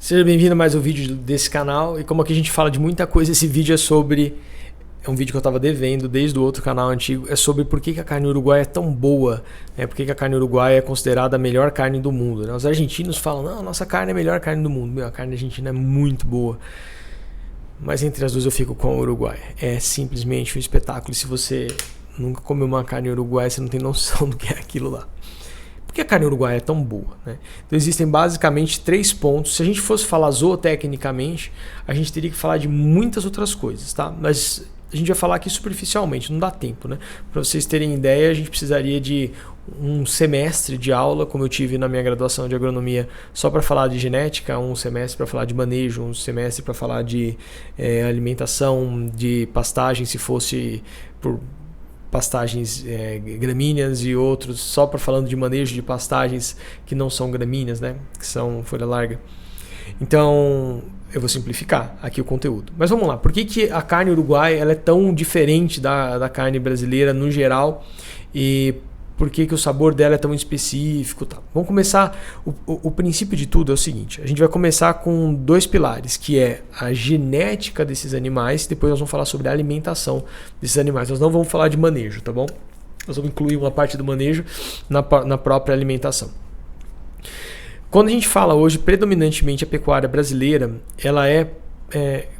Seja bem-vindo a mais um vídeo desse canal. E como aqui a gente fala de muita coisa, esse vídeo é sobre... É um vídeo que eu estava devendo desde o outro canal antigo. É sobre por que a carne uruguaia é tão boa. Por que a carne uruguaia é considerada a melhor carne do mundo. Os argentinos falam, não, nossa carne é a melhor carne do mundo. A carne argentina é muito boa. Mas entre as duas eu fico com a uruguaia. É simplesmente um espetáculo. E se você nunca comeu uma carne uruguaia, você não tem noção do que é aquilo lá. Por que a carne uruguaia é tão boa? Então existem basicamente 3 pontos. Se a gente fosse falar zootecnicamente, a gente teria que falar de muitas outras coisas, tá? Mas a gente vai falar aqui superficialmente, não dá tempo, né? Para vocês terem ideia, a gente precisaria de um semestre de aula, como eu tive na minha graduação de agronomia, só para falar de genética, um semestre para falar de manejo, um semestre para falar de alimentação, de pastagem, se fosse por pastagens gramíneas, e outros só para falando de manejo de pastagens que não são gramíneas, né? Que são folha larga. Então eu vou simplificar aqui o conteúdo. Mas vamos lá, por que a carne uruguaia ela é tão diferente da carne brasileira no geral, e por que o sabor dela é tão específico? Tá? Vamos começar, o princípio de tudo é o seguinte, a gente vai começar com 2 pilares, que é a genética desses animais, depois nós vamos falar sobre a alimentação desses animais. Nós não vamos falar de manejo, tá bom? Nós vamos incluir uma parte do manejo na própria alimentação. Quando a gente fala hoje, predominantemente a pecuária brasileira, ela é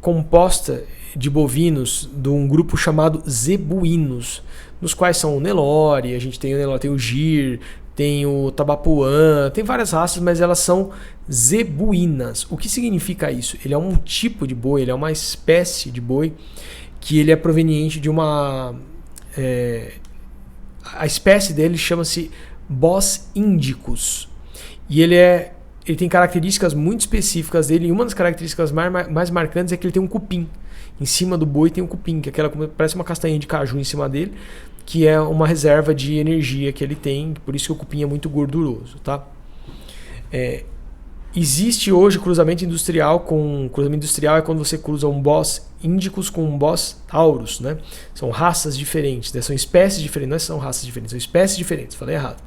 composta de bovinos de um grupo chamado zebuínos, nos quais são o Nelore, a gente tem o Nelore, tem o Gir, tem o Tabapuã, tem várias raças, mas elas são zebuínas. O que significa isso? Ele é um tipo de boi, ele é uma espécie de boi que ele é proveniente de uma... a espécie dele chama-se Bos indicus. E ele tem características muito específicas dele, e uma das características mais marcantes é que ele tem um cupim. Em cima do boi tem um cupim, que é aquela, parece uma castanha de caju em cima dele, que é uma reserva de energia que ele tem, por isso que o cupim é muito gorduroso, tá? Existe hoje cruzamento industrial cruzamento industrial é quando você cruza um Bos indicus com um Bos taurus, né? São raças diferentes, né? São espécies diferentes, não são raças diferentes, são espécies diferentes, falei errado.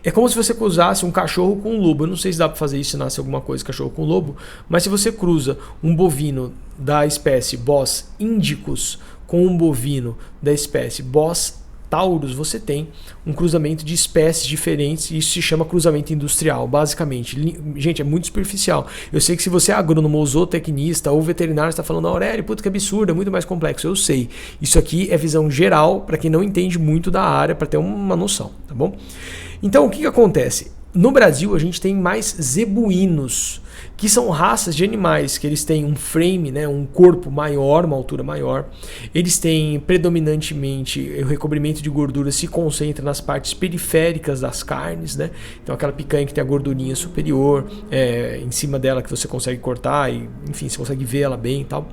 É como se você cruzasse um cachorro com um lobo. Eu não sei se dá para fazer isso, se nasce alguma coisa cachorro com lobo, mas se você cruza um bovino da espécie Bos indicus com um bovino da espécie Bos taurus, você tem um cruzamento de espécies diferentes, e isso se chama cruzamento industrial, basicamente. Gente, é muito superficial. Eu sei que se você é agrônomo ou zootecnista ou veterinário, está falando, Aurélio, puta que absurdo, é muito mais complexo. Eu sei. Isso aqui é visão geral para quem não entende muito da área, para ter uma noção, tá bom? Então, o que acontece? No Brasil, a gente tem mais zebuínos, que são raças de animais que eles têm um frame, né, um corpo maior, uma altura maior. Eles têm predominantemente o recobrimento de gordura se concentra nas partes periféricas das carnes, né? Então aquela picanha que tem a gordurinha superior, em cima dela que você consegue cortar e, enfim, você consegue ver ela bem e tal.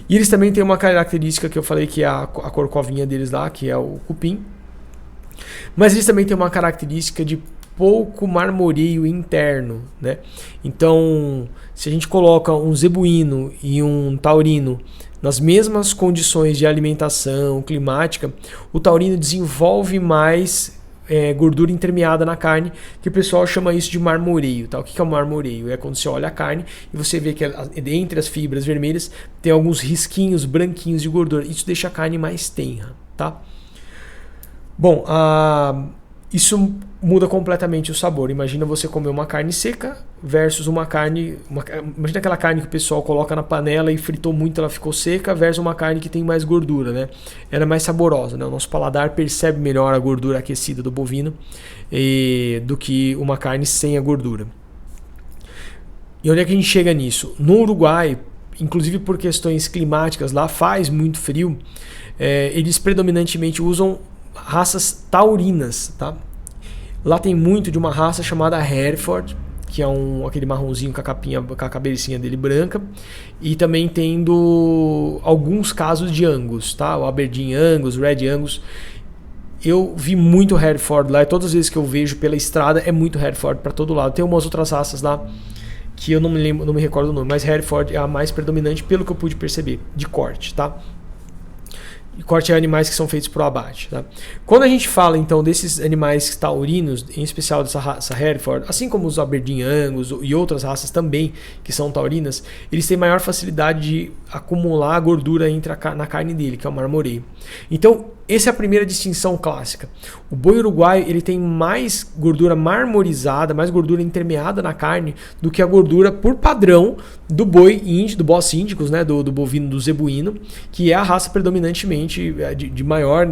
E eles também têm uma característica que eu falei que é a corcovinha deles lá, que é o cupim. Mas eles também têm uma característica de pouco marmoreio interno, né? Então, se a gente coloca um zebuíno e um taurino nas mesmas condições de alimentação climática, o taurino desenvolve mais gordura intermeada na carne, que o pessoal chama isso de marmoreio, tá? O que é o marmoreio? É quando você olha a carne e você vê que entre as fibras vermelhas tem alguns risquinhos branquinhos de gordura. Isso deixa a carne mais tenra, tá? Bom, isso muda completamente o sabor. Imagina você comer uma carne seca versus uma carne... imagina aquela carne que o pessoal coloca na panela e fritou muito, ela ficou seca, versus uma carne que tem mais gordura, né? Ela é mais saborosa, né? O nosso paladar percebe melhor a gordura aquecida do bovino do que uma carne sem a gordura. E onde é que a gente chega nisso? No Uruguai, inclusive por questões climáticas, lá faz muito frio, eles predominantemente usam raças taurinas, tá? Lá tem muito de uma raça chamada Hereford, que é aquele marronzinho com a cabecinha dele branca, e também tendo alguns casos de Angus, tá? O Aberdeen Angus, Red Angus. Eu vi muito Hereford lá, e todas as vezes que eu vejo pela estrada é muito Hereford para todo lado. Tem umas outras raças lá que eu não me recordo o nome, mas Hereford é a mais predominante pelo que eu pude perceber de corte, tá? corte de animais que são feitos para o abate. Tá? Quando a gente fala então desses animais taurinos, em especial dessa raça Hereford, assim como os Aberdeen Angus e outras raças também que são taurinas, eles têm maior facilidade de acumular gordura na carne dele, que é o marmoreio. Então, essa é a primeira distinção clássica. O boi uruguaio ele tem mais gordura marmorizada, mais gordura intermeada na carne do que a gordura por padrão do boi índio, do Bos Indicus, né, do bovino do zebuíno, que é a raça predominantemente de maior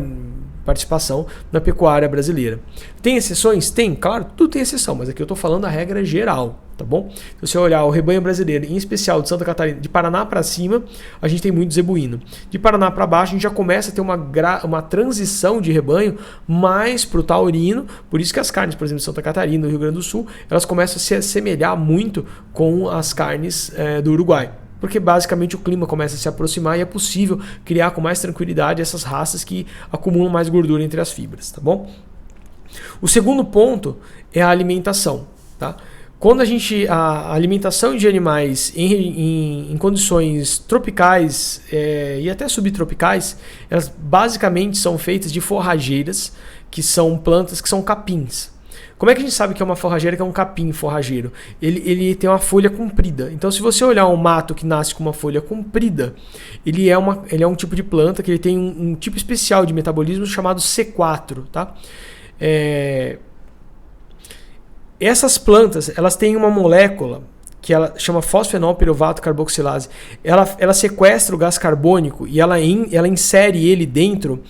participação na pecuária brasileira. Tem exceções? Tem, claro, tudo tem exceção, mas aqui eu estou falando a regra geral, tá bom? Se você olhar o rebanho brasileiro, em especial de Santa Catarina, de Paraná para cima, a gente tem muito zebuíno. De Paraná para baixo, a gente já começa a ter uma transição de rebanho mais para o taurino, por isso que as carnes, por exemplo, de Santa Catarina, no Rio Grande do Sul, elas começam a se assemelhar muito com as carnes do Uruguai. Porque basicamente o clima começa a se aproximar e é possível criar com mais tranquilidade essas raças que acumulam mais gordura entre as fibras, tá bom? O segundo ponto é a alimentação, tá? Quando a alimentação de animais em condições tropicais e até subtropicais, elas basicamente são feitas de forrageiras, que são plantas que são capins. Como é que a gente sabe que é uma forrageira, que é um capim forrageiro? Ele tem uma folha comprida. Então, se você olhar um mato que nasce com uma folha comprida, ele é um tipo de planta que ele tem um tipo especial de metabolismo chamado C4. Tá? Essas plantas elas têm uma molécula que ela chama fosfenol-piruvato carboxilase. Ela sequestra o gás carbônico e ela insere ele dentro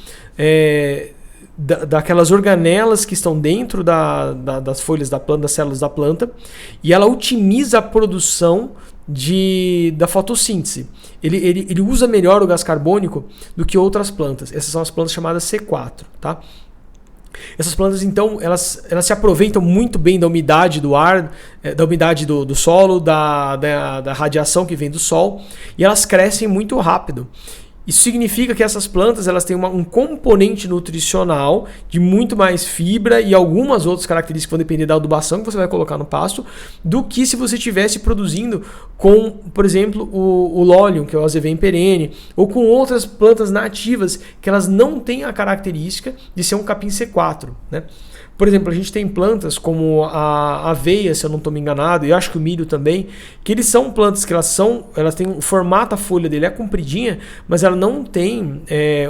daquelas organelas que estão dentro das folhas da planta, das células da planta, e ela otimiza a produção da fotossíntese. Ele usa melhor o gás carbônico do que outras plantas. Essas são as plantas chamadas C4. Tá? Essas plantas, então, elas se aproveitam muito bem da umidade do ar, da umidade do solo, da radiação que vem do sol, e elas crescem muito rápido. Isso significa que essas plantas elas têm um componente nutricional de muito mais fibra e algumas outras características que vão depender da adubação que você vai colocar no pasto, do que se você estivesse produzindo com, por exemplo, o Lolium, que é o Azevém perene, ou com outras plantas nativas que elas não têm a característica de ser um capim C4, né? Por exemplo, a gente tem plantas como a aveia, se eu não estou me enganado, e acho que o milho também, que eles são plantas que elas têm o formato, a folha dele é compridinha, mas ela não tem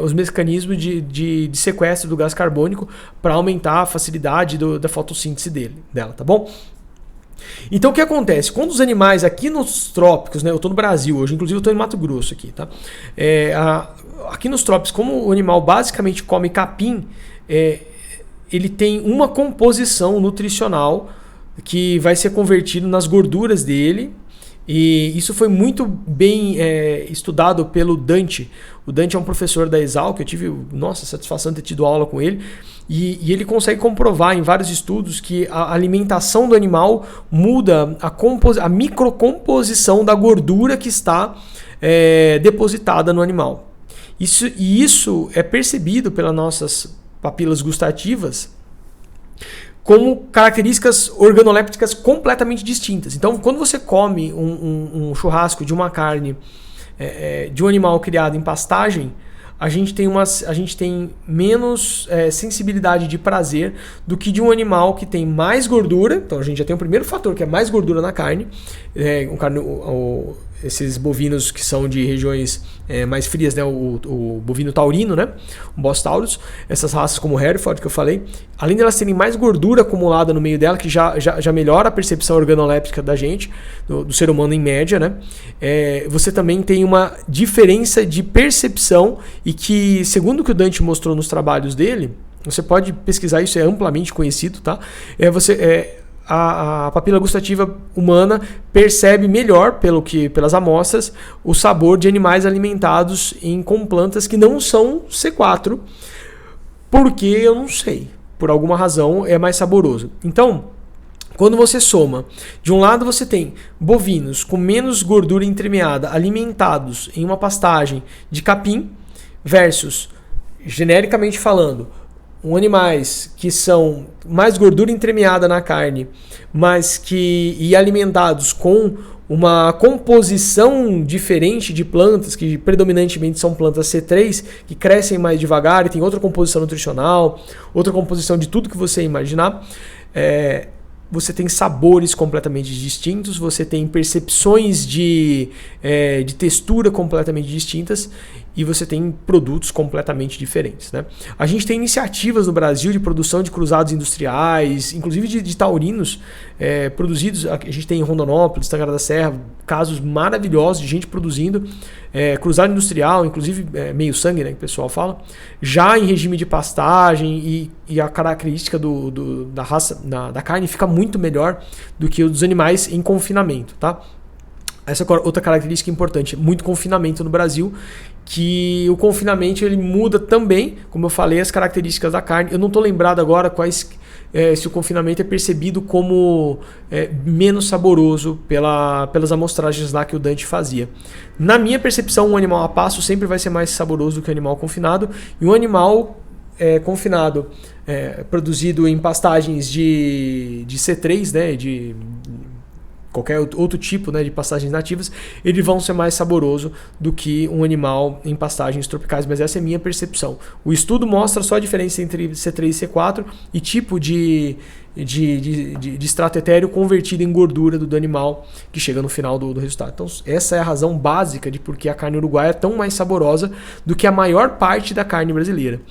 os mecanismos de sequestro do gás carbônico para aumentar a facilidade da fotossíntese dela, tá bom? Então o que acontece? Quando os animais aqui nos trópicos, né, eu estou no Brasil hoje, inclusive eu estou em Mato Grosso aqui, tá? Aqui nos trópicos, como o animal basicamente come capim, ele tem uma composição nutricional que vai ser convertido nas gorduras dele, e isso foi muito bem estudado pelo Dante. O Dante é um professor da Exalc, eu tive a satisfação de ter tido aula com ele, e ele consegue comprovar em vários estudos que a alimentação do animal muda a microcomposição da gordura que está depositada no animal. Isso é percebido pelas nossas papilas gustativas como características organolépticas completamente distintas. Então, quando você come um churrasco de uma carne de um animal criado em pastagem, a gente tem menos sensibilidade de prazer do que de um animal que tem mais gordura. Então, a gente já tem o primeiro fator, que é mais gordura na carne. Esses bovinos que são de regiões mais frias, né? O bovino taurino, né? O Bos taurus, essas raças como o Hereford que eu falei, além de elas terem mais gordura acumulada no meio dela, que já melhora a percepção organoléptica da gente, do ser humano em média, né? Você também tem uma diferença de percepção e que, segundo o que o Dante mostrou nos trabalhos dele, você pode pesquisar, isso é amplamente conhecido, tá? A papila gustativa humana percebe melhor, pelas amostras, o sabor de animais alimentados com plantas que não são C4, porque eu não sei, por alguma razão é mais saboroso. Então, quando você soma, de um lado você tem bovinos com menos gordura entremeada alimentados em uma pastagem de capim versus, genericamente falando, animais que são mais gordura entremeada na carne, e alimentados com uma composição diferente de plantas, que predominantemente são plantas C3, que crescem mais devagar e tem outra composição nutricional, outra composição de tudo que você imaginar, você tem sabores completamente distintos, você tem percepções de textura completamente distintas e você tem produtos completamente diferentes, né? A gente tem iniciativas no Brasil de produção de cruzados industriais, inclusive de taurinos produzidos. A gente tem em Rondonópolis, Tangará da Serra, casos maravilhosos de gente produzindo cruzado industrial, inclusive meio sangue, né, que o pessoal fala, já em regime de pastagem, e a característica da raça, da carne fica muito melhor do que o dos animais em confinamento, tá? Essa é outra característica importante, muito confinamento no Brasil, que o confinamento ele muda também, como eu falei, as características da carne. Eu não estou lembrado agora se o confinamento é percebido como menos saboroso pelas amostragens lá que o Dante fazia. Na minha percepção, um animal a pasto sempre vai ser mais saboroso do que um animal confinado, e um animal confinado produzido em pastagens de C3, né, de qualquer outro tipo, né, de pastagens nativas, eles vão ser mais saboroso do que um animal em pastagens tropicais, mas essa é a minha percepção. O estudo mostra só a diferença entre C3 e C4 e tipo de extrato etéreo convertido em gordura do animal que chega no final do resultado. Então essa é a razão básica de por que a carne uruguaia é tão mais saborosa do que a maior parte da carne brasileira.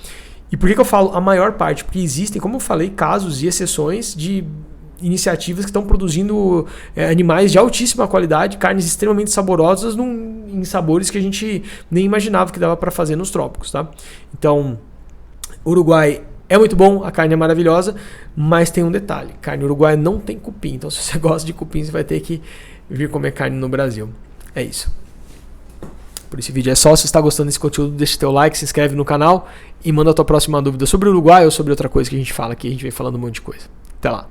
E por que eu falo a maior parte? Porque existem, como eu falei, casos e exceções de iniciativas que estão produzindo animais de altíssima qualidade, carnes extremamente saborosas em sabores que a gente nem imaginava que dava para fazer nos trópicos, tá? Então, Uruguai é muito bom, a carne é maravilhosa, mas tem um detalhe, carne uruguaia não tem cupim, então se você gosta de cupim, você vai ter que vir comer carne no Brasil. É isso. Por esse vídeo é só. Se você está gostando desse conteúdo, deixa teu like, se inscreve no canal e manda a tua próxima dúvida sobre o Uruguai ou sobre outra coisa que a gente fala aqui, a gente vem falando um monte de coisa. Até lá.